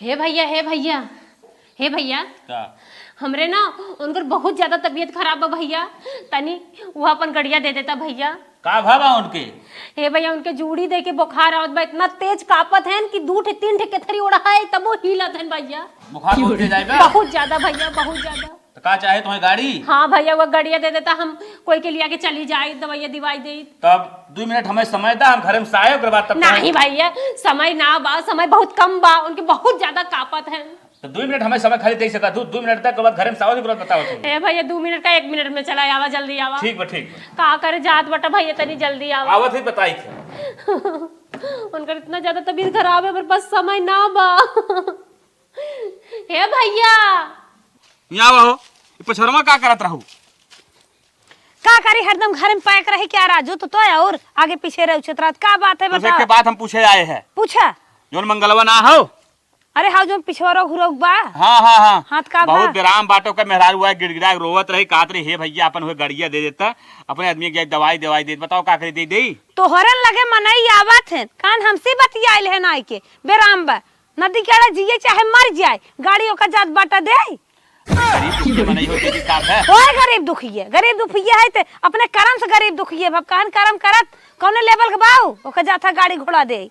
हे भैया हे भैया हे भैया का हमरे ना उनकर बहुत ज्यादा तबीयत खराब बा भैया। तनी वो अपन गड़िया दे देता भैया। का भाबा उनके? हे भैया उनके जूड़ी दे के बुखार आवत बा, इतना तेज कापत है कि 2 3 केथरी उड़ा है तब वो हिलत है भैया। बुखार बहुत तेज आएगा? बहुत ज्यादा भैया बहुत ज्यादा। तो का चाहे तुम्हें गाड़ी? हाँ भैया वो गड़िया दे देता, हम कोई के लिया के चली जाए, दवाइया दिवाई दे। तब 2 मिनट हमें समय दा, हम घर में आए ओकर बाद तब नहीं भैया समय ना बा, समय बहुत कम बा, उनके बहुत ज्यादा कापत है। तो 2 मिनट हमें समय खाली दे सका। 2 मिनट तक के बाद घर में सावध तुरंत बताओ तुम। ए भैया 2 मिनट का 1 मिनट में चला आवा, जल्दी आवा। ठीक बा ठीक बा। का करे जात बटा भैया तनी जल्दी आवा। आवत ही बताई थे। उनका इतना ज्यादा तबीयत खराब है पर बस समय ना बा। हे भैया यहाँ आओ, पछरवा का करत रहू? का करी हरदम घर में पैक रही क्या राजू? तो और आगे पीछे रह छतरात का बात है तो बता। के बात हम पूछे आए हैं। पूछा जोन मंगलवा ना हो? अरे हाँ जो पिछवारो घुरोग बा। हाँ हाँ हाँ हाथ का बहुत बा? विराम बाटो का मेहरार हुआ गिड़गिड़ा रोवत रही, कहत रही हे भैया अपन हुए गड़िया दे देता, अपने आदमी के दवाई दवाई दे। बताओ का करी दे दे? तोहरे लगे मनई आवत है कान हमसे बतियाइल है नाई के बेराम बा। नदी केड़ा जिए चाहे मर जाए गाड़ी ओका जात बाटा दे। गरीब दुखी मनाई होती थी काम है। ओए गरीब दुखिया है ते अपने कर्म से गरीब दुखिया भब कान कर्म करत कौने लेवल के बाऊ ओका जाता गाड़ी घोड़ा दे।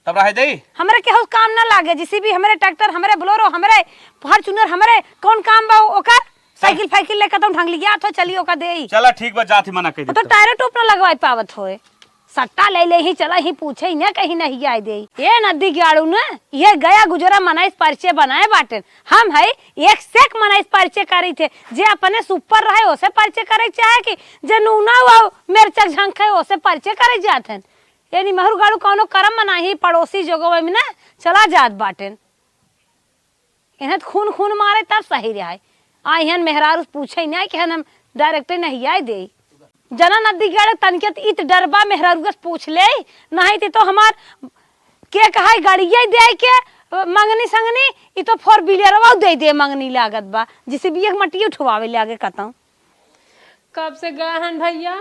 तब रह दे हमरे के हो काम ना लागे, जिसी भी हमरे ट्रैक्टर हमरे बोलेरो हमरे फॉर्च्यूनर हमरे कौन काम बा ओकर साइकिल फाइकिल लेके तुम ढंग लिया तो चलियो का दे। चला ठीक बा, जात ही मना कर तो दे। टायर टूप ना लगवाई पावत होए, सट्टा ले ले ही चला ही पूछे ही ना कहीं नहीं आए दे। ये नदी गाड़ू ना ये गया गुजरा मनाइस परिचय बनाए बाटे। हम है एक सेक मनाइस परिचय करी थे, जे अपने सुपर रहे ओसे परिचय करे चाहे कि जे नूना वो मिर्चक झंक है ओसे परिचय करे जात हैं। यानी महरु गाड़ू कौनो करम मना ही पड़ोसी जगह में ना चला जात बाटे। इन्हें खून खून मारे तब सही रहे। आइहन मेहरारू पूछे ना कि हम डायरेक्ट नहीं आए दे। जना नदी गड़े तनके इत डरबा मेहरारू पूछ ले नहीं तो हमार के कहा गाड़िया दे के मंगनी संगनी इ तो 4 व्हीलर दे दे मंगनी लागत बा, जिसे भी एक मट्टी उठवावे लागे कहता। कब से गए हैं भैया,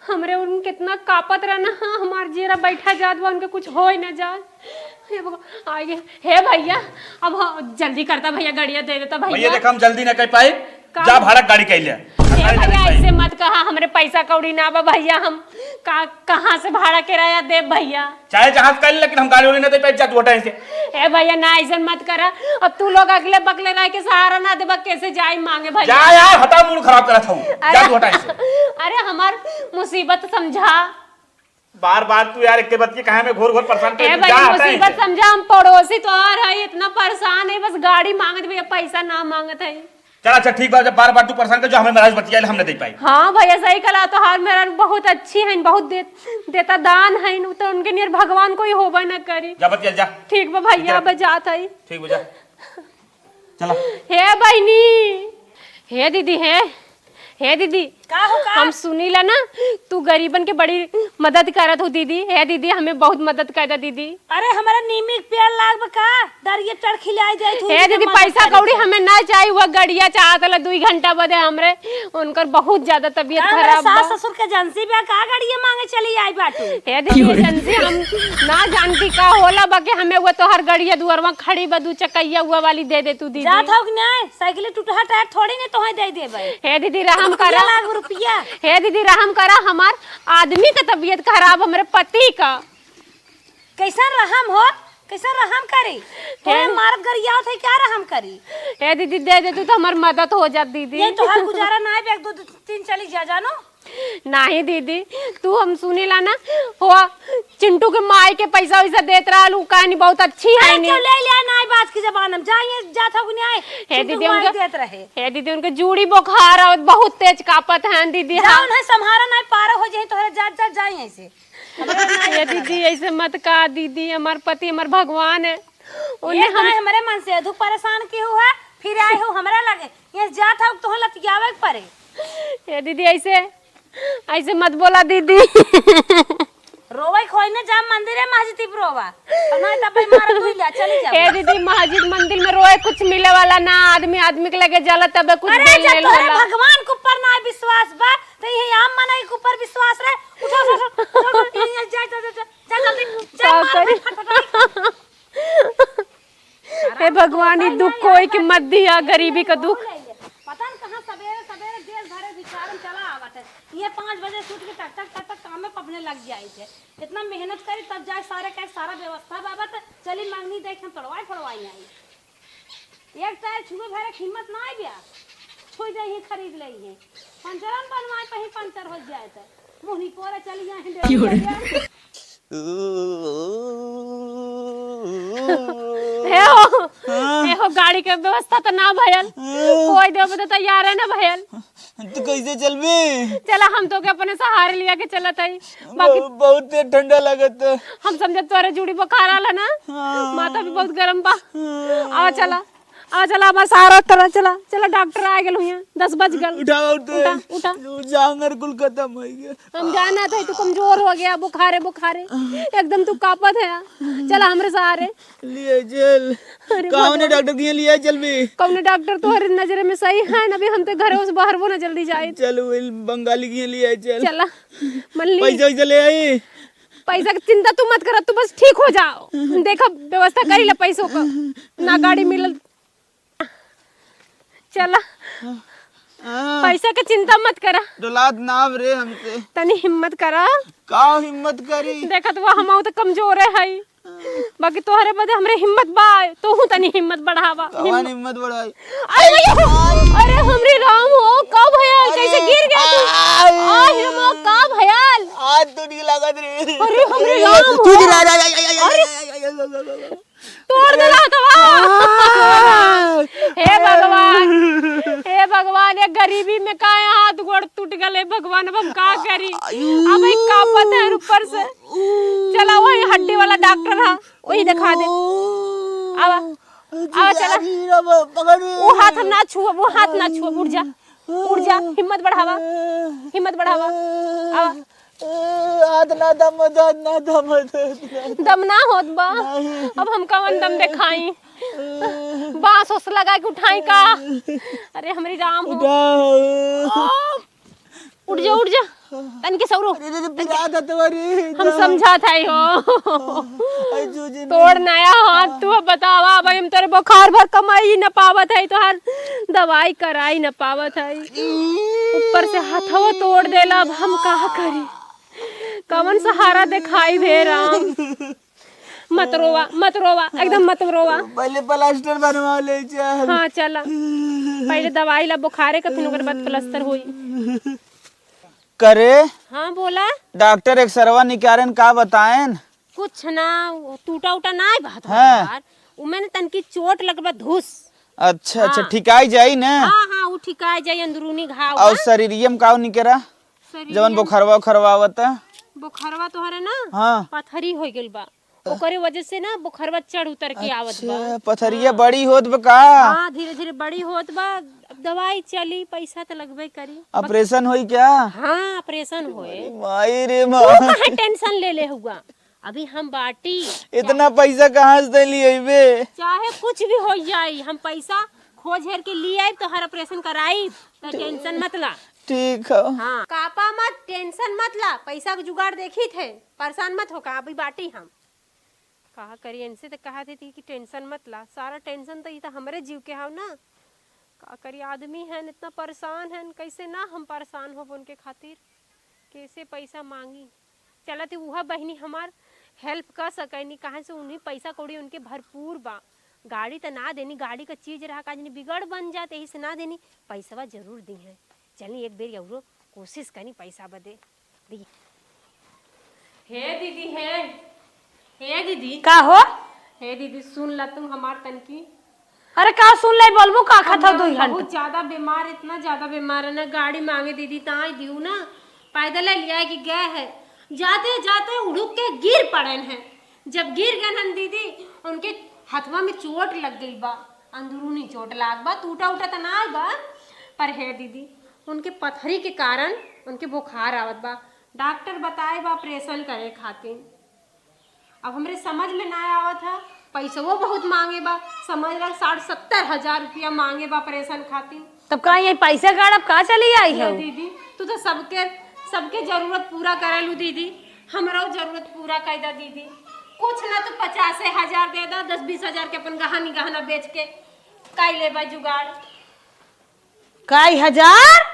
हमरे उन कितना कापत रहना। हाँ हमार जेरा बैठा जात बा, उनके कुछ हो ही ना जाए। आगे हे भैया अब जल्दी करता भैया, गड़िया दे देता भैया। देख हम जल्दी ना कर पाए, जा भाड़ा गाड़ी कह ले। भैया ऐसे मत कहा, हमरे पैसा कौड़ी ना बा भैया, हम कहाँ से भाड़ा किराया दे भैया। चाहे जहां कर लेकिन हम गाड़ी ना दे पाए, जा तू से। ए भैया ना ऐसे मत करा, अब तू लोग अगले बगले रह के सहारा ना देबा, कैसे जाई मांगे भैया। जा यार हटा, मूड खराब करत हूं, जा तू हटा से। अरे हमार मुसीबत समझा। बार बार तू यार एक के बात की कहां में घोर घोर परेशान कर। ए भैया मुसीबत समझा, हम पड़ोसी तो आ रहा है, इतना परेशान है, बस गाड़ी मांगत भैया, पैसा ना मांगत है। चल अच्छा ठीक बा, जब बार बार तू परेशान कर जो हमें महाराज बतिया हम नहीं दे पाई। हाँ भैया सही कला, तो हार मेरा बहुत अच्छी है, बहुत देता दान है, तो उनके नियर भगवान कोई होबा न करी। जा बतिया जा। ठीक बा भैया बजात है। ठीक बजा चला। हे बहनी, हे दीदी, हे दीदी का हो का? हम सुनीला ना तू गरीबन के बड़ी मदद करत हो दीदी। हे दीदी हमें बहुत मदद कर दा दीदी। अरे हमारा नीमी पेड़ लाग बका दरिये चढ़ खिलाए जाए तू। हे दीदी पैसा कौड़ी हमें ना चाहिए, वो गड़िया चाहत ला 2 घंटा बदे हमरे उनकर बहुत ज्यादा तबीयत खराब बा। सास ससुर के एजेंसी बा का गाड़िया मांगे चली आई बाटू। हे दीदी एजेंसी हम ना जानती का होला बाके, हमें वो तो हर गड़िया दुअरवा खड़ी बा 2 चक्कैया हुआ वाली दे दे तू दीदी। जात हो कि नहीं साइकिल टूटा टायर थोड़ी ने तोहे दे देबे। हे दीदी रहम करा, लाख रुपया। हे दीदी रहम करा, हमार आदमी का तबीयत खराब, हमारे पति का। कैसा रहम हो, कैसा रहम करी तोहे मारत गरिया थे क्या रहम करी। हे दीदी दे दे तू तो हमार मदद हो जात दीदी। ये तो हर गुजारा ना है, 1 2 3 चली जा जानो। नहीं दीदी तू हम सुनीला ना हो चिंटू के माई के पैसा वैसा देत रहल, उ कहानी बहुत अच्छी है नी। क्यों ले लिया ना बात की जबान में जाइए जात हो कि नहीं। हे दीदी उनके उनके देत रहे। हे दीदी उनके जूड़ी बुखार और बहुत तेज कापत है दीदी। जाओ ना संहारा ना पार हो जाए तोहरे जात जात जाई ऐसे। ये दीदी ऐसे मत कहा दीदी, हमार पति हमार भगवान है, उन्हें हमारे मन से अधिक परेशान की हुआ फिर आए हो हमरा लगे ये जात हो तो लतियावे पड़े। ये दीदी ऐसे मत बोला दीदी। रोवे खोई ने जा मंदिर है मस्जिद रोवा ना तब मार भूला चली जा। हे दीदी मस्जिद मंदिर में रोए कुछ मिले वाला ना, आदमी आदमी के लगे जाला तबे कुछ अरे मिले जब वाला। भगवान के ऊपर ना विश्वास बा तो ये आम मनाई के ऊपर विश्वास रहे। उठो जा जा जा जा जल्दी जा मार फटफटाई। हे भगवान ये दुख कोई की मत दिया, गरीबी का दुख। पता न कहाँ सवेरे सवेरे देश भरे विचारन चला आवत है। ये 5 बजे सूट के टक टक टक टक काम में पबने लग जाए थे। इतना मेहनत करी तब जाए सारे का सारा व्यवस्था बाबत चली मांगनी देख हम पड़वाई आई। एक टायर छुए भरे हिम्मत ना आई गया। छुई दे ही खरीद लई है। पंचरन बनवाए कहीं पंचर हो जाए थे। मुहनी पोरे चली जाए हे हो गाड़ी के व्यवस्था तो ना भयल, कोई देव तो तैयार है ना भयल। तो कैसे चलबे? चला हम तो के अपने सहारे लिया के चलत आई, बाकी बहुत ठंडा लगत। हम समझे तोरे जुड़ी बुखार आला ना, माथा भी बहुत गरम बा। आ चला हमार सहारा तरह चला चला, डॉक्टर आ गेल हुई 10 बज गल। उठा जांगर कुल खत्म हो गया। हम जाना था तू कमजोर हो गया, बुखारे एकदम तू कापत है। चला हमरे सहारे लिए चल। कौन है डॉक्टर के लिए चल बे? कौन डॉक्टर तोहरे नजर में सही है ना, अभी हम तो घर से बाहर वो ना जल्दी जाए। चल बंगाली के लिए चल। चला मल्ली पैसा ले आई। पैसा की चिंता तू मत कर, तू बस ठीक हो जाओ। देखा व्यवस्था करी ला पैसों का, ना गाड़ी मिलल। चला पैसा की चिंता मत करा। डोलात नाम रे हमसे। तनी हिम्मत करा। का हिम्मत करी? देखा तो हम तो कमजोर है बाकी तोहरे बदे हमरे हिम्मत बा, तो हूं तनी हिम्मत बढ़ावा। हिम्मत बढ़ाई। अरे हमरे राम हो का भयाल, कैसे गिर गया तू? आ हिरमा का भयाल, हाथ तो नहीं लागत रे। अरे हमरे राम तू तोड़ देला तो। हे भगवान ये गरीबी में का हाथ गोड़ टूट गए भगवान, अब हम का करी? अब एक कापत है ऊपर से। चला वही हड्डी वाला डॉक्टर है, वही दिखा दे। अब चला वो हाथ ना छुओ, उड़ जा हिम्मत बढ़ावा। दम ना होत बा, अब हम कवन दम दिखाई? बांस उस लगा के उठाई का? अरे हमारी राम हो। उड़ जा तन के सौरो। हम समझा था हो तोड़ नया हाथ। तू बतावा भाई, हम तेरे बुखार भर कमाई न पावत है, तो हर दवाई कराई न पावत है, ऊपर से हाथवा तोड़ देला। अब हम कहा करी? कवन सहारा दिखाई दे राम। मत रोवा एकदम मत रोवा। पहले प्लास्टर बनवा ले चल। हाँ चला पहले दवाई ला बुखारे का, फिर ओकर बाद प्लास्टर हुई। करे हाँ बोला डॉक्टर एक्सरवा निकालन का बताएं? कुछ ना, टूटा उटा ना है बात। हाँ। उमें तनकी चोट लगबा धुस। अच्छा ठिकाई जाई ना। हाँ वो ठिकाई जाई, अंदरूनी घाव। और शरीरियम का निकरा जवन बुखारवा बुखारवा तो हरे ना। हाँ। पथरी हो गेल बा, ओकरे वजह से ना बुखारवा चढ़ उतर के आवत बा। पथरिया बड़ी होत बा का? हाँ धीरे धीरे बड़ी होत बा। अब दवाई चली, पैसा तो लगबे करी। ऑपरेशन होई क्या? हाँ ऑपरेशन होए। माई रे माँ, कहाँ टेंशन ले हुआ, अभी हम बाटी। इतना पैसा कहाँ से लिए बे? चाहे कुछ भी हो जाए, हम पैसा खोज हेर के लिए आए तो हर ऑपरेशन कराई, तो टेंशन मत ला। ठीक है। हाँ कापा मत, टेंशन मत ला, पैसा का जुगाड़ देखी थे, परेशान मत हो। कहा अभी बाटी हम कहा करी, इनसे तो कहा थी कि टेंशन मत ला। सारा टेंशन तो ये तो हमारे जीव के हाव ना। का करी, आदमी है इतना परेशान है, कैसे ना हम परेशान हो उनके खातिर, कैसे पैसा मांगी। चलती वह बहनी हमार हेल्प कर सकनी, कहाँ से उन्हीं पैसा कौड़ी उनके भरपूर बा। गाड़ी तो ना देनी, गाड़ी का चीज रहा का बिगड़ बन जाते, यही से ना देनी, पैसा जरूर दी है। चली एक बेर और कोशिश करी पैसा बदे दी। हे दीदी हे दीदी का हो? हे दीदी सुन ला तुम हमार तनकी। अरे का सुन ले, बोलबो का खाता 2 घंटा। बहुत ज्यादा बीमार, इतना ज्यादा बीमार है ना, गाड़ी मांगे दीदी ताई दियो ना, पैदल लिया कि गए है, जाते जाते उड़ुक के गिर पड़न है। जब गिर गए ना दीदी, उनके हथवा में चोट लग गई बा, अंदरूनी चोट लाग बा, टूटा उटा तो ना बा, पर है दीदी उनके पथरी के कारण उनके बुखार आवत बा। डॉक्टर बताए बा ऑपरेशन करे खातिर। अब हमरे समझ में ना आवत है, पैसा वो बहुत मांगे बा, समझ ला 60-70 हजार रुपया मांगे बा ऑपरेशन खातिर। तब का ये पैसा गाड़ब का चली आई है दीदी? तू तो सबके जरूरत पूरा करेलू दीदी, हमरो जरूरत पूरा कर दा दीदी। कुछ ना तो 50,000 दे दो, 10-20 हजार के अपन गहना बेच के काई ले बा जुगाड़। कई हजार?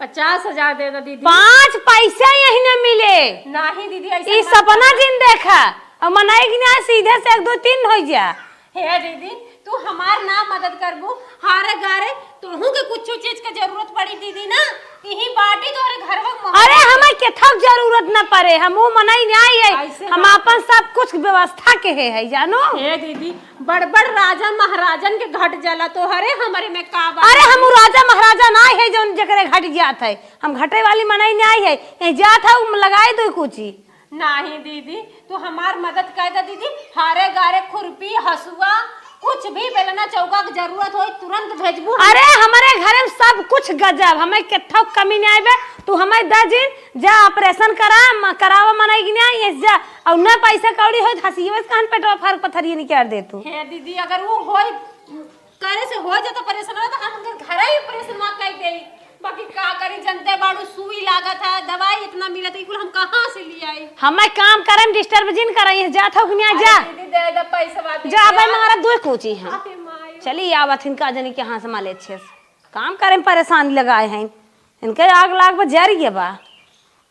50,000 दे दो दीदी। 5 पैसा यही न मिले। नहीं दीदी ऐसा ई सपना जिन देखा और मनाई कि ना सीधे से 1 2 3 हो जा। हे दीदी तू हमार ना मदद करबू हारे गारे तोहू के कुछ चीज के जरूरत पड़ी दीदी ना यही बाटी तोरे घर में। अरे हमें के थक जरूरत न पड़े, हम वो मनाई नहीं है, हम अपन सब कुछ व्यवस्था के है जानो। हे दीदी बड़ राजा महाराजन के घट जाला तो हरे हमारे में का बात। अरे हम राजा महाराजा ना है जो जकरे घट जात है, हम घटे वाली मनाई नहीं है, यही जात है लगाए दो कुछ ही। नहीं दीदी तू हमार मदद कर दे दीदी, हारे गारे खुरपी हसुआ कुछ भी बेलना चौका की जरूरत हो तुरंत भेजबू। अरे हमारे घर में सब कुछ गजब, हमें केथा कमी नहीं आवे, तू हमें 10 दिन जा ऑपरेशन करावा मनाई कि नहीं है जा, और ना पैसा कौड़ी हो हंसी बस कान पेटवा फर्क पथरिए नहीं कर दे तू। हे दीदी अगर वो होई करे से हो जाता परेशान हो तो हम घर ही ऑपरेशन मा कर दे, बाकी का करी जनते बाड़ू सुई लागत है दवाई इतना मिलत है हम कहां से ले आई। हमें काम करे में डिस्टर्ब जिन करे जात हो कि जा दीदी दे दे पैसा बात जा भाई हमारा दो कोची है। अबे माई चलिए आवत इनका जनी के हां से माले अच्छे से काम करे में परेशानी लगाए हैं, इनके आग लाग पर जा रही है बा,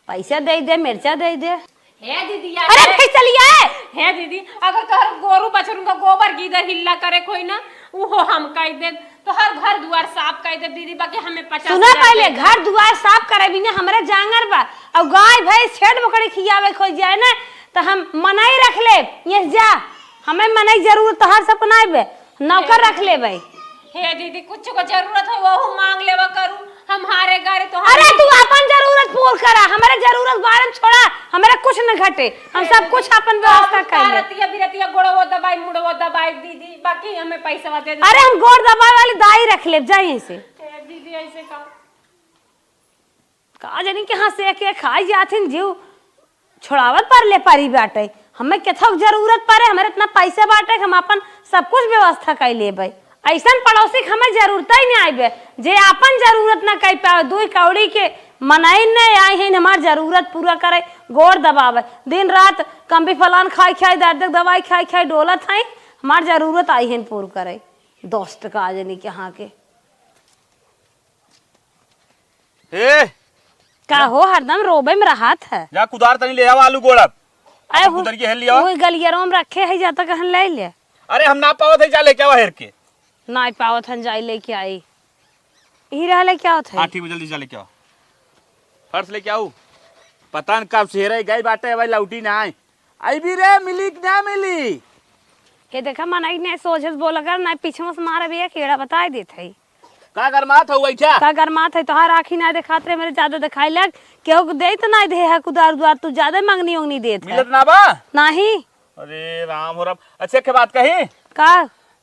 पैसा दे दे मिर्चा दे दे। हे दीदी अरे फिर चलिए। हे दीदी अगर तोहर गोरू बछरू का गोबर गीदर हिल्ला करे कोई ना वो हम कह दे तो हर घर दुआर साफ कर दे दीदी, बाकी हमें 50 सुना पहले घर दुआर साफ करे भी ना हमारे जांगर बा, और गाय भैंस छेड़ बकरी खियावे खोज जाए ना तो हम मनाई रख ले ये जा, हमें मनाई जरूरत हर सपनाए नौकर रख ले भाई। हे दीदी कुछ को जरूरत हो वो मांग लेवा करू हम हारे गारे तो। अरे तू अपन जरूरत पूर्ण करा, हमारे जरूरत बारे में छोड़ा, हमारे कुछ न घटे, हम सब कुछ अपन व्यवस्था कर ले। रतिया बिरतिया गोड़ो दबाई मुड़ो दबाई दीदी, बाकी हमें पैसा दे दे। अरे हम गोड़ दबाए वाली दाई रख ले जाइए से। दीदी ऐसे का जानी के हां से के खाई जाथिन जीव छोड़ावत पर ले पारी बाटे, हमें केथक जरूरत पड़े, हमारे इतना पैसा बाटे हम अपन सब कुछ व्यवस्था कर लेबै, ऐसा पड़ोसी हमें जरूरत ही नहीं आइबे जे अपन जरूरत ना कर पाए, दो कौड़ी के मनाई नहीं आए हैं हमार जरूरत पूरा करे, गोड़ दबावे दिन रात कम्बी फलान खाई खाई दर्द दवाई खाई खाई डोलत है, हमार जरूरत आई है पूरा करे। दोस्त का आज नहीं के हाँ के ए का हो हरदम रोबे में राहत है। जा कुदार तनी ले आवा आलू गोड़ब अरे कुदार के हेल लिया। वो गलियरों में रखे है जाता कहन ले ले। अरे हम ना पावत है जा लेके आवा हेर के ना पावत हन जाई लेके आई ही रहले क्या होत है। हां ठीक है जल्दी जा लेके आओ, फर्श लेके आओ, पता न कब सेरे गई बाटे भाई लौटी ना आई भी रे मिली कि ना मिली। के देखा मनाई ने सोचस बोला कर ना पीछे से मारे भी कीड़ा बता देत है का गरमात हो बैठा का गरमात है तोहार आँखी ना दिखात रे मेरे ज्यादा दिखाई लग केहू को दे तो ना दे है कुदार दुआर तू ज्यादा मांगनी उंगनी देत है मिलत ना बा नहीं। अरे राम हो राम अच्छे के बात कही का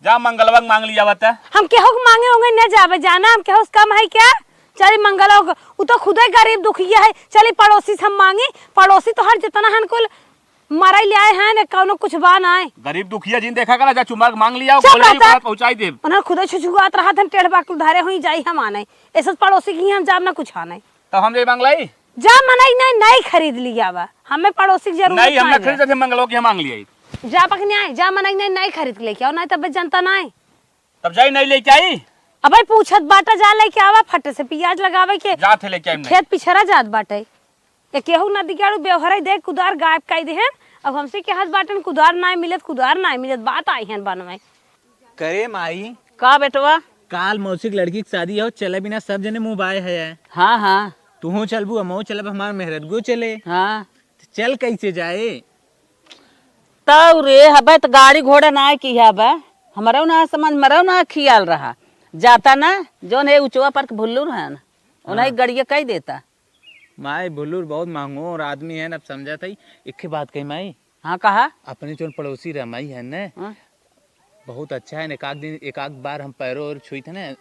जा मंगलवा मांग लिया बता। हम केहू को मांगे होंगे न जावे जाना हम केहू कम है क्या। चली मंगल वो तो खुद ही गरीब दुखिया है, चली पड़ोसी से हम मांगी, पड़ोसी तो हर जितना हन कुल मराई ले आए हैं न कौनो कुछ बा ना है। गरीब दुखिया जिन देखा करा जा चुमार मांग लिया चुप बोले रहता। पहुंचाई दे उन्हें खुद छुछुआत रहा था टेढ़ बाकुल धारे हुई जाई हम आने ऐसा पड़ोसी की हम जाब ना कुछ आने तब हम जे मांगलाई जा मनाई नहीं नहीं खरीद लिया बा हमें पड़ोसी की जरूरत नहीं हम ना है। खरीदते मंगलवा के हम मांग लिया जा पकने आए जा मनाई नहीं नहीं खरीद लेके आओ नहीं तब जनता ना है। तब जाई नहीं लेके आई अब भाई पूछत बाटा जा लेके आवा फटे से प्याज लगावे के जा थे लेके आई नहीं खेत पिछरा जात बाटे ए केहू नदी केहू बेवहराई दे कुदार गायब काई दे हैं। अब हमसे के हाथ बाटन कुदार ना मिलत बात आई हैं बनवे करे माई का बेटवा काल मौसी की लड़की की शादी हो चले बिना सब जने मुंह बाय है। हाँ हाँ तू चलबू हम चलब हमार मेहरतगो चले हाँ चल कैसे जाए तब रे हबे तो गाड़ी घोड़ा ना की हबे हमारा ना समझ मरो ना खियाल रहा जाता ना जोन है उचवा पर भुल्लू रहा ना उन्हें गड़िया कह देता। माई भुल्लूर बहुत महंगो और आदमी है ना समझा था एक बात कही माई। हाँ कहा अपने जो पड़ोसी रमाई है ना हाँ? बहुत अच्छा है, एक आध बार हम पैरों और छुई थे ना,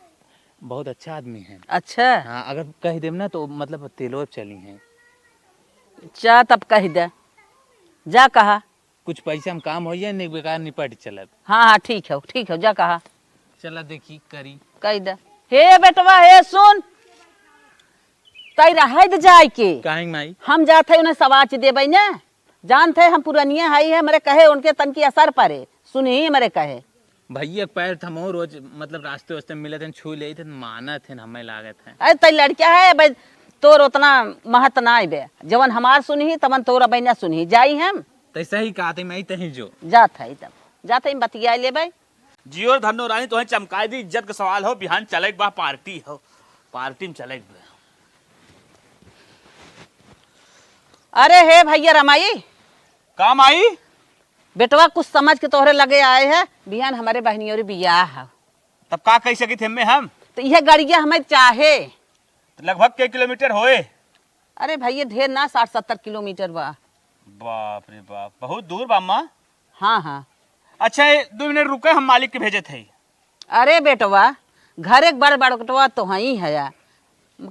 बहुत अच्छा आदमी है। अच्छा हाँ अगर कह देम ना तो मतलब तेलो चली हैं। चा तब कह दे जा कहा कुछ पैसा हम काम हो जाए नहीं बेकार निपट चलब। हाँ हाँ ठीक है जा कहा चला देखी करी कह दे। हे बेटवा हे सुन तई रह जाए के काहे माई हम जाते उन्हें सवाच देबै ने जानते हम पुरानिया हाई है हमारे कहे उनके तन की असर पड़े सुनी हमारे कहे। भैया पैर थमो रोज मतलब रास्ते वास्ते मिले थे छू ले थे माना थे हमें लागत है। अरे तई लड़किया है भाई तोर उतना महत ना बे जवन हमार सुनी तवन तोरा बहना सुनी जाई हम तैसा ही कहा थे मैं तही जो जात है तब जाते हम बतिया ले भाई। जियो धनो रानी तो चमकाई दी इज्जत का सवाल हो बिहान चले बा पार्टी हो पार्टी में चले। अरे हे भैया रमाई काम आई बेटवा कुछ समझ के तोहरे लगे आए हैं बिहान हमारे बहनी और बियाह है तब का कह सकी थे हम तो यह गाड़िया हमें चाहे तो लगभग के किलोमीटर होए। अरे भैया ढेर ना 60-70 किलोमीटर बा। बाप रे बाप बहुत दूर बा अम्मा। हाँ हाँ अच्छा 2 मिनट रुके हम मालिक के भेजे थे। अरे बेटवा घर एक बड़ बड़कटवा तो ही है या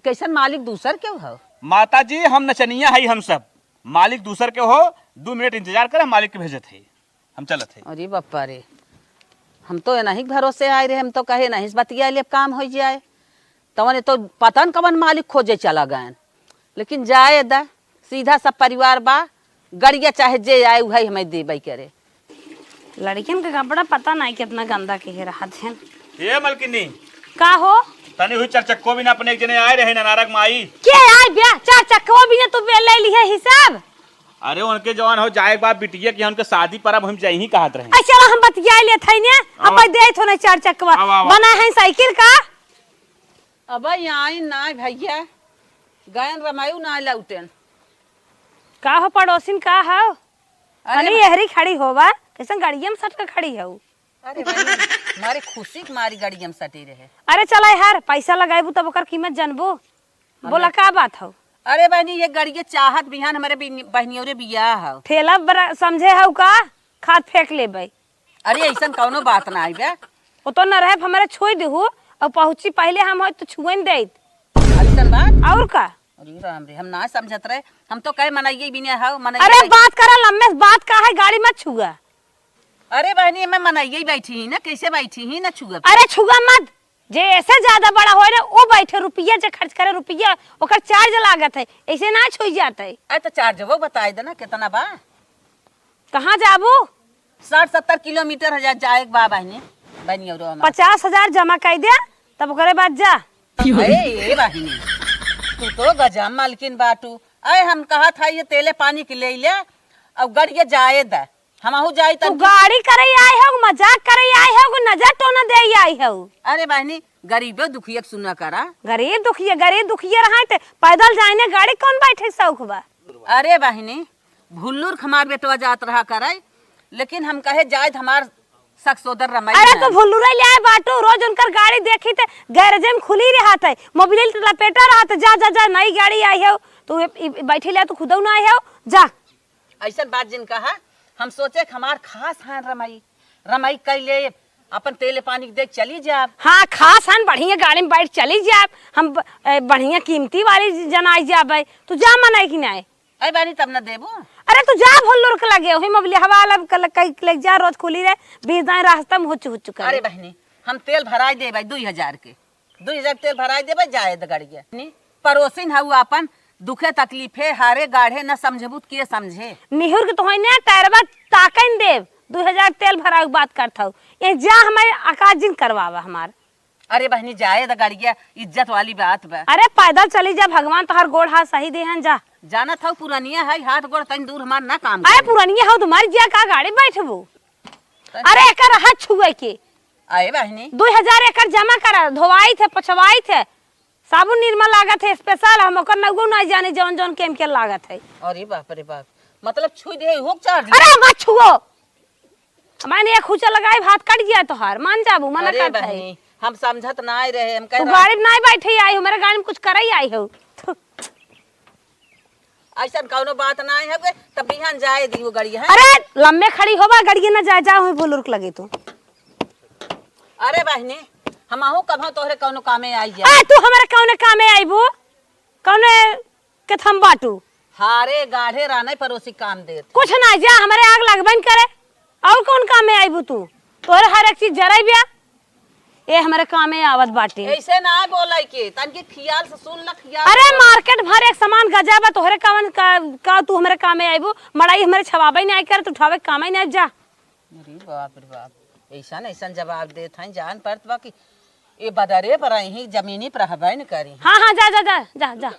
कैसन मालिक दूसर क्यों हो। माता जी हम नचनिया है हम सब मालिक दूसर के हो 2 मिनट इंतजार करे मालिक के भेजे थे हम चलत थे। अरे बापा रे हम तो नहीं भरोसे आए रहे हम तो कहे नहीं बतिया ले काम हो जाए तवन तो पता न कवन मालिक खोजे चला गए लेकिन जाए दा सीधा सब परिवार बा गड़िया चाहे जे आए वही हमें देबई करे। लड़कियन का कपड़ा पता नहीं कितना गंदा के रहा थे। ये मलकिनी का हो तनी हुई 4 चक्को भी ना अपने एक जने आए रहे नारक माई के आए ब्या 4 चक्कवा भी ने तू ले ली है हिसाब। अरे उनके जवान हो जाए बाप बिटिया की उनके शादी पर अब हम जाई ही कहत रहे। अच्छा हम बतिया ले थे ने अब दे थो ना 4 चक्कवा बना है साइकिल का। अब यहाँ ना भैया गयन रमायू ना लौटेन का हो पड़ोसिन का हो अरे अरे यहरी खड़ी होवा कैसे गाड़िया में सट के खड़ी हो। अरे मारे खुशी के मारी गाड़ी में सटी रहे। अरे चला यार पैसा लगाबू तब ओकर कीमत जानबो बोला का बात हो। अरे बहनी ये गाड़ी चाहत बिहान हमारे बहनियों रे बियाह हो ठेला समझे हो का खाद फेंक लेबै। अरे ऐसा कौनो बात ना आई बे वो तो न रहे हमारे छोड़ देहु और पहुंची पहले हम हो तो छुए दे ऐसा बात और का। अरे राम रे हम ना समझत रहे हम तो कहे मनाइए भी नहीं हो मनाइए। अरे बात करा लम्बे बात का है गाड़ी मत छुआ। अरे बहनी मैं मनाइए बैठी ही ना कैसे बैठी ही ना छुआ। अरे छुआ मत जे ऐसे ज्यादा बड़ा होए ना वो बैठे रुपया जे खर्च करे रुपया ओकर चार्ज लागत है ऐसे ना छुई जाते। अरे तो चार्ज वो बताए देना कितना बा कहाँ जाबू 60-70 किलोमीटर हजार जाए बा बहनी बहनी और 50,000 जमा कर दे तब ओकरे बाद जा। अरे ये बहनी तू तो गजब मालकिन बाटू। अरे हम कहा था ये तेले पानी के ले ले अब गड़िया जाए दा हमहू जाई तू तो गाड़ी करे आई हो मजाक करे आई हो नजर तो न दे आई हो। अरे बहनी गरीबो दुखिया सुना करा गरीब दुखिया रहा थे पैदल जाने गाड़ी कौन बैठे शौक बा। अरे बहनी भुल्लूर हमार बेटवा जात रहा करे लेकिन हम कहे जाए हमार शक सोदर रमाई। अरे तो भुल्लूर ले आए बाटू रोज उनकर गाड़ी देखी थे गैरेज में खुली रहा था मोबाइल लपेटा रहा था जा जा जा नई गाड़ी आई हो तू बैठे ले तू खुद ना आई हो जा। ऐसा बात जिन कहा हम सोचे हमार खास है रमाई रमाई कह ले अपन तेले पानी देख चली जाब। हाँ खास हन बढ़िया गाड़ी में बैठ चली जाब हम बढ़िया कीमती वाली जनाई जाब तू जा मनाई कि नहीं। अरे बहनी तब न देबो। अरे तू जा भुल्लूर के लगे वही मोबाइल हवा लग जा रोज खुली रहे 20 दाएं रास्ता में हो चुका। अरे बहनी हम तेल भराई देबै 2000 के 2000 तेल भराई देबै जाए गाड़ी पड़ोसिन हऊ अपन दुखे तकलीफे हारे गाढ़े न समझबू के समझे निहुर के तो ने टायरवा ताकन देव 2000 तेल भरा बात करता हूँ ये जा हमारे आकाश जिन करवावा हमार। अरे बहनी जाए गाड़िया इज्जत वाली बात बा। अरे पैदल चली जा भगवान तोहर गोड़ हाथ सही देहन जा। जाना था पुरानिया है हाथ गोड़ तन दूर हमार ना काम अरे पुरानिया हो तुम्हारी जिया का गाड़ी बैठबू। अरे एकर हाथ छुए के आए बहनी 2000 एकर जमा करा धोवाई थे पछवाई थे साबुन निर्मल लागत है स्पेशल हम ओकर नगो नहीं जाने जौन जौन केमिकल लागत है। अरे बाप रे बाप मतलब छुई दे हो चार्ज। अरे मत छुओ मैंने एक खुचा लगाई हाथ कट गया तोहार मान जाबू मना करत है। हम समझत ना आए रहे हम कह गाड़ी में नहीं बैठे आई हो मेरे गाड़ी में कुछ करई आई हो। ऐसा कौनो बात ना है तब बिहान जाए दी वो गाड़ी है। अरे लम्बे खड़ी होबा गाड़ी ना जाए जाओ भुल्लूर के लगे तू। अरे बहनी हमहू कभो तोहरे कौनो कामे आई जा। तू हमारे कौने कामे आईबू कौने के थम बाटू हारे गाढ़े राने पड़ोसी काम दे कुछ ना जा हमारे आग लगबन करे और कौन कामे आईबू तू तोरे हर एक चीज जराई बिया ए हमारे कामे आवत बाटे। ऐसे ना बोले के तनके खियाल से सुन ल खियाल। अरे मार्केट भर एक सामान गजा बा तोहरे कावन का तू हमारे कामे आइबो मड़ाई हमारे छवाबे नहीं कर तू उठावे कामे नहीं जा। अरे बाप रे बाप ऐसा जवाब देत हैं जान पड़त बा कि ए बदरे पर ही जमीनी पर हबे न करी। हाँ हाँ जा जा जा जा जा।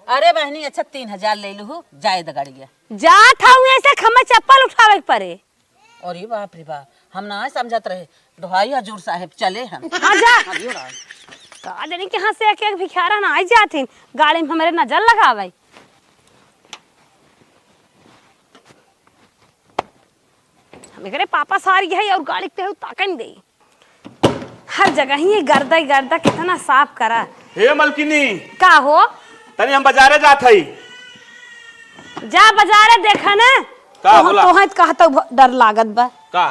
अरे बहनी अच्छा 3000 ले लू जाए दगड़िया जा था ऐसे खम्मे चप्पल उठावे परे। अरे बाप रे बाप हम ना समझत रहे दोहाई हजूर साहब चले हम। हाँ जा का जानी कहाँ से एक भिखारा ना आई जाथिन गाड़ी में हमारे नजर लगावे। हमें करे पापा सारी है और गाड़ी पे ताकन दे हर जगह ही गर्दा गर्दा कितना साफ करा। हे मलकिनी का हो तनी हम बाजारे जात हई। जा बाजारे देखा ना का बोला तो कहता डर लागत बा का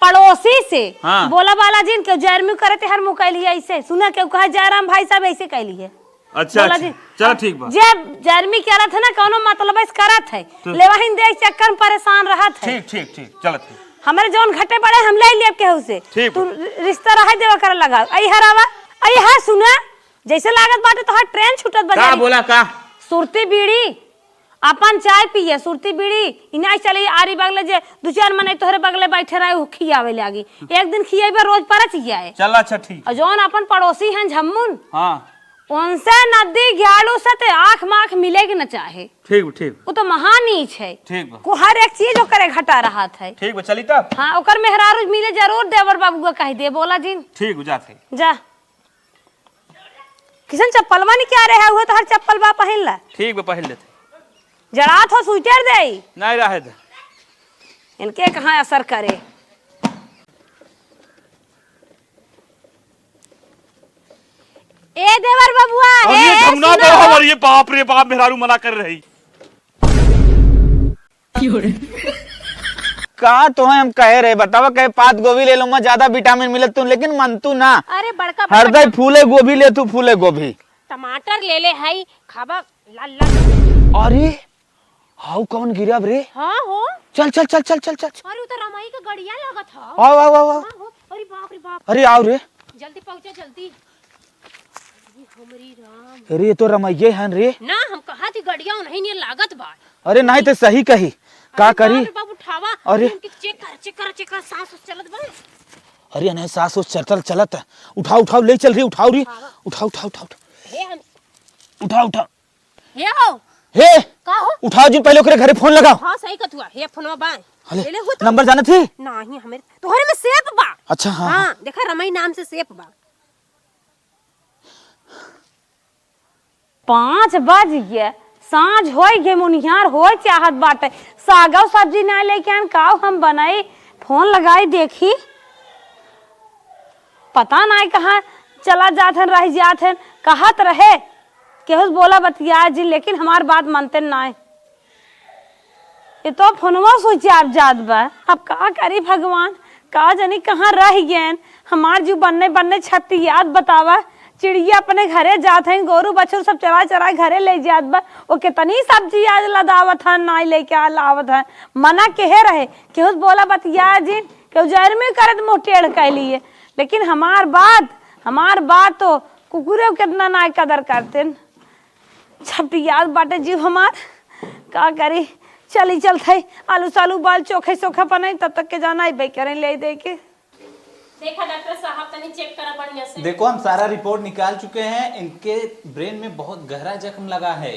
पड़ोसी से। हाँ। बोला बाला जिन के जरमी करते हर मुकैली ऐसे सुना के कहा जयराम भाई साहब ऐसे कैली है। अच्छा चलो ठीक बा। जे जरमी करत है ना कोनो मतलब ऐसे करत है लेवाहिन देख चक्कर में परेशान रहत है। ठीक चलो ठीक। हमारे जौन घटे पड़े हम ले लेब केहू से तू रिश्ता रहे देवा कर लगा आई हरावा आई हा सुना जैसे लागत बाटे तो हर ट्रेन छूटत बजा। का बोला का सुरती बीड़ी अपन चाय पिए सुरती बीड़ी इना चली आरी बगले जे दो चार मने तोहरे बगले बैठे रहे खियावे लागी एक दिन खियाबे रोज परच जाए। चल अच्छा ठीक। और जौन अपन पड़ोसी हैं झम्मुन हाँ उनसे नदी ग्यालू से आंख माख मिलेगी न चाहे। ठीक वो तो महानीच है ठीक बा। को हर एक चीज ओकरे घटा रहा था। ठीक बा चली तब। हाँ ओकर मेहरारू मिले जरूर देवर बाबू का कह दे बोला जिन ठीक हो जाते जा किसन चप्पलवा नहीं क्या रहा हुआ तो हर चप्पल बा पहन ला। ठीक बा पहन लेते जड़ात हो स्वेटर दे नहीं रहे दे इनके कहाँ असर करे। ए देवर बबुआ ये बाप रे बाप मेहरारू मना कर रही। का तो हम कहे रहे बतावा कहे पात गोभी ले लो मैं ज्यादा विटामिन मिले तू लेकिन मन तू ना। अरे बड़का हरदय फूले गोभी ले तू फूले गोभी। टमाटर ले ले हई खाबा लाल लाल। अरे हाउ कौन गिरा रे। हाँ हो चल चल चल चल चल चल। अरे उधर रमाई का गड़िया लगा था। आओ आओ आओ आओ। अरे बाप रे बाप अरे आओ रे। जल्दी पहुंचा जल्दी। हमारी राम अरे ये तो रमैये हैं रे। ना हम कहा थी गड़िया नहीं ने लागत बा। अरे नहीं तो सही कही का करी। बाबू उठावा अरे चेक कर सांस चलत बा। अरे नहीं सास उस चल चलत है। उठाओ उठाओ ले चल रे उठाओ रे उठाओ उठाओ उठाओ हे हम उठाओ उठाओ हे हो हे का हो उठाओ जी पहले ओकरे घरे फोन लगाओ। हां सही कथुआ हे फोनवा बा अरे ले हो तो नंबर जाना थी नहीं हमें तोहरे में सेप बा। अच्छा हाँ हां देखा रमाई नाम से सेप बा। 5 बज गए सांझ हो गए मुनिहार हो चाहत बाटे सागव सब्जी ना लेके आन काव हम बनाई फोन लगाई देखी पता नहीं कहाँ चला जाथन रह जाथन कहत रहे केहू बोला बतिया जी लेकिन हमार बात मानते ना। ये तो फोनवा सोचे आप जात बा अब का करी भगवान का जानी कहाँ रह गए हमार जीव बनने बनने छत्ती याद बतावा चिड़िया अपने घरे जात हैं गोरू बछरू सब चरा चरा घरे ले जात बा वो कितनी सब्जी आज लदावत है ना लेके आ लावत है मना केहे रहे केहू बोला बतिया जी केहू जहर में करत मुँह टेढ़ कैलिए लेकिन हमार बात तो कुकुरे कितना ना कदर करते छपटी याद बाटे जीव हमार का करी चली चलते आलू सालू बाल चोखे सोखा बनाई तब तक के जाना ही करें ले दे के। देखा डॉक्टर साहब तनी चेक करा बढ़िया से। देखो हम सारा रिपोर्ट निकाल चुके हैं। इनके ब्रेन में बहुत गहरा जख्म लगा है।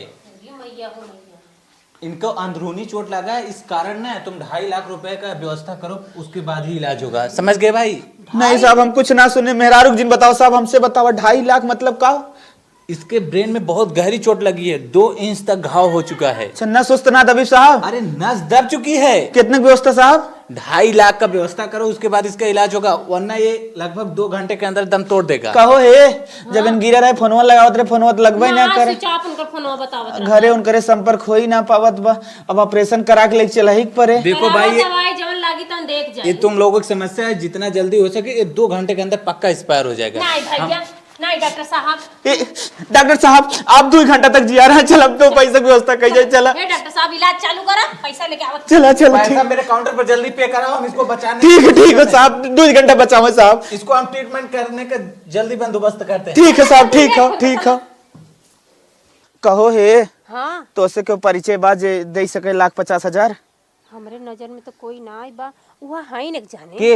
इनको अंदरूनी चोट लगा है इस कारण ना तुम 2.5 लाख रुपए का व्यवस्था करो उसके बाद ही इलाज होगा। समझ गए भाई। नहीं साहब हम कुछ ना सुने मेहरारू जिन बताओ साहब हमसे बताओ 2.5 लाख मतलब का। इसके ब्रेन में बहुत गहरी चोट लगी है 2 इंच तक घाव हो चुका है। अच्छा नस उस्त ना दबी साहब। अरे नस दब चुकी है। कितने की व्यवस्था साहब। 2.5 लाख का व्यवस्था करो उसके बाद इसका इलाज होगा वरना ये लगभग 2 घंटे के अंदर दम तोड़ देगा। कहो हे जब इन गिरा रहे फोनवा लगावत रहे फोनवा तो लगवा ही ना करे चाप उनका फोनवा बतावत रहा। घरे उनकरे संपर्क हो ही ना पावत बा अब ऑपरेशन करा के लेके चला ही परे। देखो भाई ये दवाई जवन लागी तन देख जा। ये तुम लोगों की समस्या है जितना जल्दी हो सके ये 2 घंटे के अंदर पक्का एक्सपायर हो जाएगा। नहीं भैया नहीं डॉक्टर साहब। डॉक्टर साहब आप 2 घंटा तक जिया रहा, चल अब तो पैसा की व्यवस्था कर जाए। चला हे डॉक्टर साहब इलाज चालू करा, पैसा लेके आओ। चला चला पैसा ठीक मेरे काउंटर पर जल्दी पे कराओ, हम इसको बचाने। ठीक है साहब, 2 घंटा बचाओ साहब। इसको हम ट्रीटमेंट करने का जल्दी बंदोबस्त करते हैं। ठीक है साहब, ठीक है। कहो हे हाँ तो से क्यों परिचय बाज दे सके 1,50,000 हमरे नजर में तो कोई ना आई बा, वहाँ है न जाने के?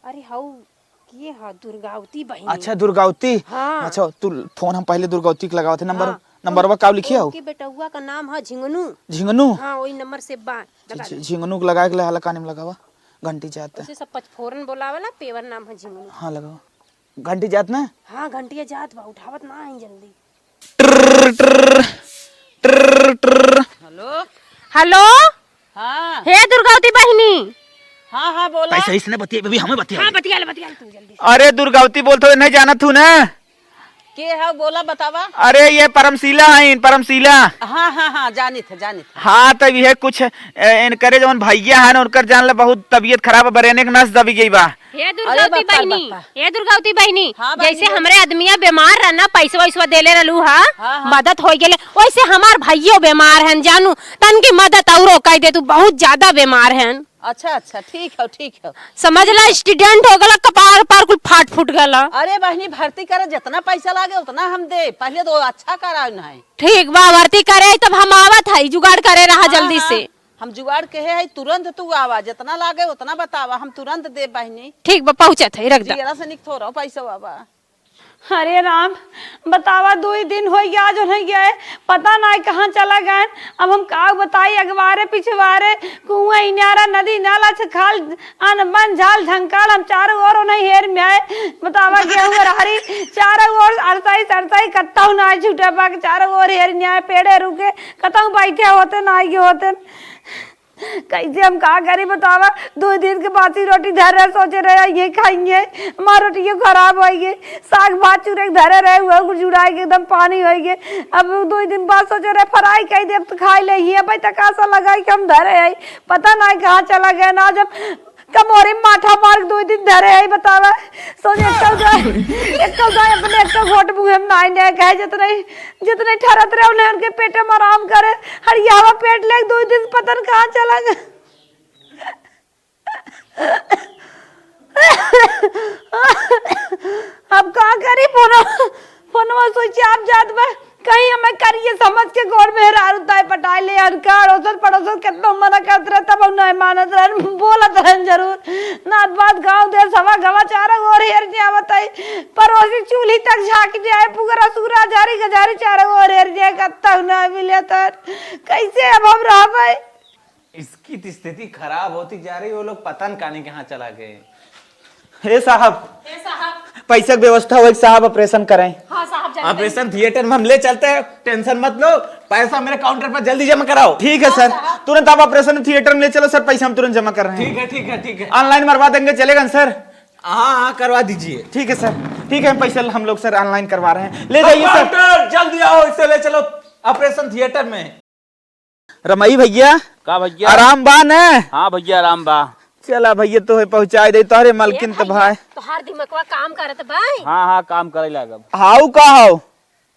अरे हाउ ये हा दुर्गावती बहन। अच्छा दुर्गावती। हाँ। अच्छा तू फोन हम पहले दुर्गावती के लगावत है। हाँ। नंबरवा का लिखिया हो? के बेटुआ का नाम है झिंगनू। झिंगनू। हाँ वही नंबर से बा लगा दे। झिंगनू के लगाए के हला काने में लगावा। घंटी जात है। उसे सब पचफोरन बोलावेला, पेवर नाम है झिंगनू। हाँ लगावा। घंटी जात ना? हाँ घंटिया जात बा, उठावत ना आई जल्दी। हेलो। हेलो हाँ हे दुर्गावती बहनी। हाँ हाँ बोला। पैसा इसने बतिया बेबी, हमें बतिया। हाँ बतिया तू जल्दी। अरे दुर्गावती बोलते हो, नहीं जाना तू ना? के है बोला बतावा। अरे ये परमशीला है, परमशीला। हाँ जानी थे। हाँ तब ये कुछ इनकरे जवन भैया है ना, उनकर जान ला बहुत तबीयत खराब है, बरेने के नस दबी गई बा। हे दुर्गावती बहनी, हे दुर्गावती बहनी, हाँ बहनी, जैसे हमरे आदमिया बीमार रहना पैसा वैसा देले रहलू हा, हाँ। मदद हो गेले, वैसे हमार भाइयों बीमार हैं जानू, तन की मदद औरो कह दे, तू बहुत ज्यादा बीमार हैं। अच्छा ठीक है। समझ ला स्टूडेंट हो गला, कपार पर कुल फाट फूट गला। अरे बहनी भर्ती करे, जितना पैसा लागे उतना हम दे, पहले तो अच्छा करा है। ठीक बा, भर्ती करे तब हम आवत है, जुगाड़ करे रहा जल्दी हाँ, से। हम जुगाड़ कहे है, तुरंत तू आवा, जितना लागे उतना बतावा, हम तुरंत दे बहनी। ठीक बा, पहुंचत है, रख दा। जीरा से निक थोड़ा पैसा बाबा। अरे राम बतावा 2 ही दिन हो गया, आज नहीं गया है, पता ना कहाँ चला गए। अब हम का बताई, अगवारे पिछवारे कुआं इनारा नदी नाला से खाल अनबन झाल झंकार, हम चारों ओर नहीं हेर में आए। बतावा गेहूं हरी चारों ओर अड़ताई कत्ता ना छूटे पा, चारों ओर हेर में आए, पेड़े रुके कतौ बैठे होते ना आगे होते। कैसे हम कहा करी बतावा, 2 दिन के बासी रोटी धरे, सोचे रहे ये खाएंगे, हमारी रोटी ये खराब होगी, साग भात चूरे धरे रहे हुए कुछ जुड़ाई के एकदम पानी होगी। अब 2 दिन बाद सोचे रहे फ्राई कह दे तो खाई ले ही, भाई तक आशा लगा कि हम धरे है, पता ना कहाँ चला गया ना। जब कमोरी माथा मार 2 दिन धरे है बतावा, सोचे एक घोट मुँह में नाई नहीं कहे, जितने ठहरत रहे उन्हें उनके पेटे में आराम करे, हरियावा पेट ले 2 दिन पता न कहाँ चला गया। अब कहाँ करी फोनवा सोचे आप जात बा कहीं हमें करिए समझ के गोर में हेरार उताय पटाई ले अनकार अड़ोसन पड़ोसन कितना मना करते रहे, तब नहीं मानत रहे, बोलत रहे जरूर। नात बात गाँव दे सवा गवा चारा और हेर जाए बताई, पड़ोसी चूल्ही तक झाँक जाए, पुगरा सुगरा जारी गजारी चारा और हेर जाए, कत्ता नहीं मिले तर कैसे अब हम रह पाए। इसकी तो स्थिति खराब होती जा रही, वो लोग पता न काने कहाँ चला गए। हे साहब पैसा की व्यवस्था हो साहब, ऑपरेशन कराएं। हाँ साहब ऑपरेशन थिएटर में हम ले चलते हैं, टेंशन मत लो, पैसा मेरे काउंटर पर जल्दी जमा कराओ। ठीक है सर, तुरंत आप ऑपरेशन थिएटर में ले चलो सर, पैसा हम तुरंत जमा कर रहे हैं। ठीक है। ऑनलाइन मरवा देंगे, चलेगा सर? हाँ करवा दीजिए। ठीक है सर, ठीक है, पैसा हम लोग सर ऑनलाइन करवा रहे हैं, ले जाइए सर। जल्दी आओ, इसे ले चलो ऑपरेशन थिएटर में। रमई भैया का भैया? आराम बा न? हाँ भैया आराम बा। चला भैया तो पहुंचाई दे तोहरे मलकिन तो भाई। तो हर दिमागवा काम करत भाई। हाँ काम करे लागब। हाउ का हाउ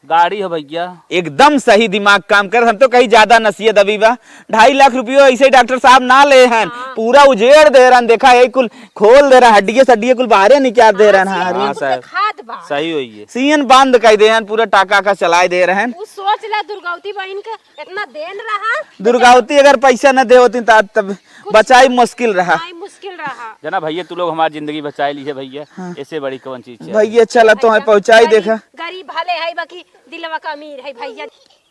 गाड़ी है भैया। एकदम सही दिमाग काम कर, हम तो कहीं ज्यादा नसीहत अभी बा। 2.5 लाख रुपया ऐसे डॉक्टर साहब ना ले हैं, पूरा उजेड़ दे रहा, देखा है कुल खोल दे रहा, हड्डियां सड्डियां कुल बाहर निकाल दे रहा है। हाँ साहब खाद बा सही हुई है। सीएन बांध कर दे हैं, पूरा टाका का चलाए दे रहे हैं। उ सोच ला दुर्गावती बहन का इतना देन रहा, दुर्गावती अगर पैसा न दे होती तब बचाई मुश्किल रहा। आई मुश्किल रहा। जना भैया तू लोग हमारी जिंदगी बचाई ली है भैया, इससे बड़ी कौन चीज है भैया चला तो पहुंचाई देखा। गरीब भले है बाकी दिलवा का अमीर है भैया।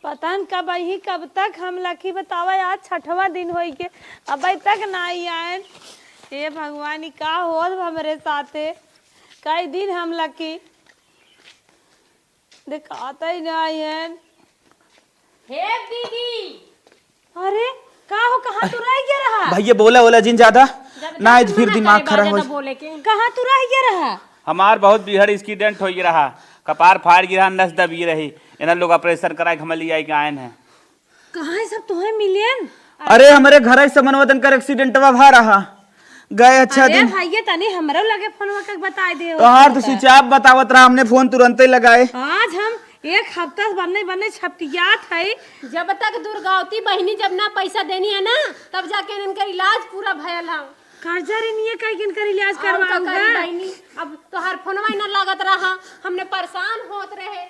पता न कब आई, कब तक हम लकी बतावा, आज 6वां दिन हो के अब तक ना आए। हे भगवान का होत हमरे साथे, कई दिन हम लकी दिखाता ही ना आए। हे दीदी, अरे का हो, कहाँ तू रह गया रहा? भैया बोला जिन ज्यादा ना फिर दिमाग खराब हो। कहाँ तू रह गया रहा? हमार बहुत बिहड़ एक्सीडेंट हो रहा, कपार फाड़ गिरा, नस दबी रही, इन्हें लोग ऑपरेशन कराए हम लिया के आयन है। कहाँ है सब तुम्हें मिलियन? अरे हमारे घर से मनोदन कर एक्सीडेंट भा रहा, गए अच्छा अरे दिन भैया तनी हमरो लगे फोनवा के बताई दे तो हार तो स्विच ऑफ बतावत रहा हमने फोन तुरंत ही लगाए। आज हम एक हफ्ता से बनने बनने छपटियात है। जब तक दुर्गावती बहनी जब ना पैसा देनी है ना तब जाके इनका इलाज पूरा भयल है। कर्जा रे नहीं कहीं किनकर इलाज और का करवाऊंगा। करी बहनी अब तो हर फोनवा ही ना लागत रहा, हमने परेशान होत रहे,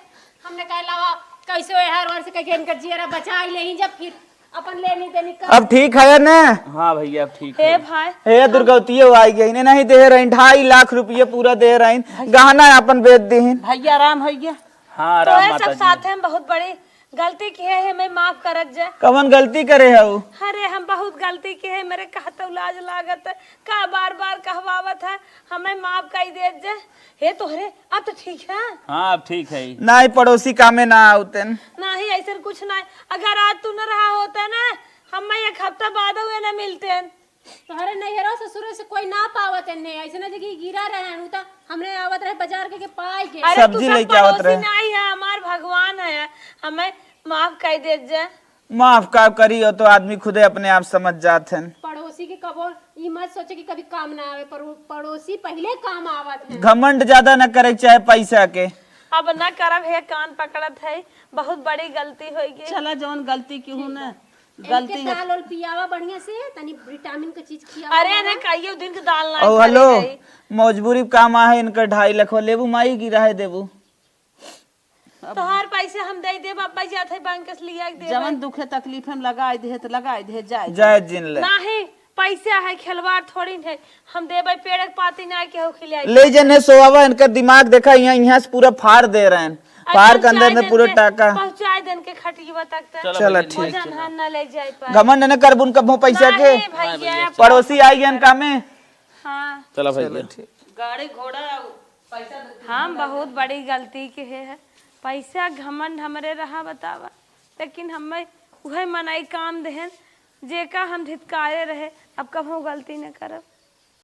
हमने कह लवा कैसे हर वर्ष कह इनका जियरा बचा ले ही जब फिर अपन लेनी देनी कर। अब ठीक है ना? हाँ भैया अब ठीक हे भाई हे दुर्गवती आई गई ने नहीं दे रही 2.5 लाख रुपये पूरा दे रही गहना अपन बेच दी। भैया आराम हो गया। हाँ तो राम ये माता सब जी। साथ में बहुत बड़ी गलती की है हमें माफ करत जा। कवन गलती करे है वो? अरे हम बहुत गलती की है, मेरे कहते लाज लागत है का बार बार कहवावत है, हमें माफ कर दे जा। हे तोहरे अब तो ठीक है। हाँ अब ठीक है। नहीं पड़ोसी कामे ना आते नहीं ऐसा कुछ नहीं, अगर आज तू न रहा होता ना हम एक हफ्ता बाद हुए न मिलते हैं। तोहरे नैहरा ससुर से कोई ना पावत ने ऐसे ना जगह गिरा रहे हैं त हमने आवत रहे बाजार के पाई के। अरे तू सब्जी सब लेके आवत रहे। पड़ोसी नहीं है, हमार भगवान है, हमें माफ कर दे जा। माफ का करी हो तो आदमी खुदे अपने आप समझ जाते हैं। पड़ोसी के कबो ई मत सोचे कि कभी काम ना आवे, पर पड़ोसी पहले काम आवत है। घमंड ज्यादा न करे चाहे पैसा के। अब न करब है, कान पकड़त है, बहुत बड़ी गलती हो गई। चला जवन गलती की हूँ ना गलती दाल और पियावा बढ़िया से तनी विटामिन का चीज खिया। अरे ने कहियो दिन के दाल ना ओ हेलो मजबूरी काम आ है इनका 2.5 लाख लेबू माई गिरा है देबू। तोहार पैसे हम दे देब, अब्बा जात है बैंक से लिया के दे। जवन दुखे तकलीफ हम लगाए दे तो लगाए दे जाए। जय जिन ले नहीं पैसा है, खिलवाड़ थोड़ी है, हम देबे पेड़ के पाती ना के हो खिलाए। ले जने सोवा इनका दिमाग देखा यहाँ से पूरा फाड़ दे रहे हैं। फाड़ के अंदर में पूरे टाका पहुंचाए दिन के खटिया तक। चलो ठीक जन ना ले जाए पर। घमंड न कर बुन कबो पैसा के। नहीं भैया पड़ोसी आई गए कामे। हाँ चलो भैया। गाड़ी घोड़ा पैसा हम बहुत बड़ी गलती के है, पैसा घमंड हमरे रहा बतावा, लेकिन हमें वह मनाई काम देहन जेका हम धितकारे रहे, अब कभू गलती न करब।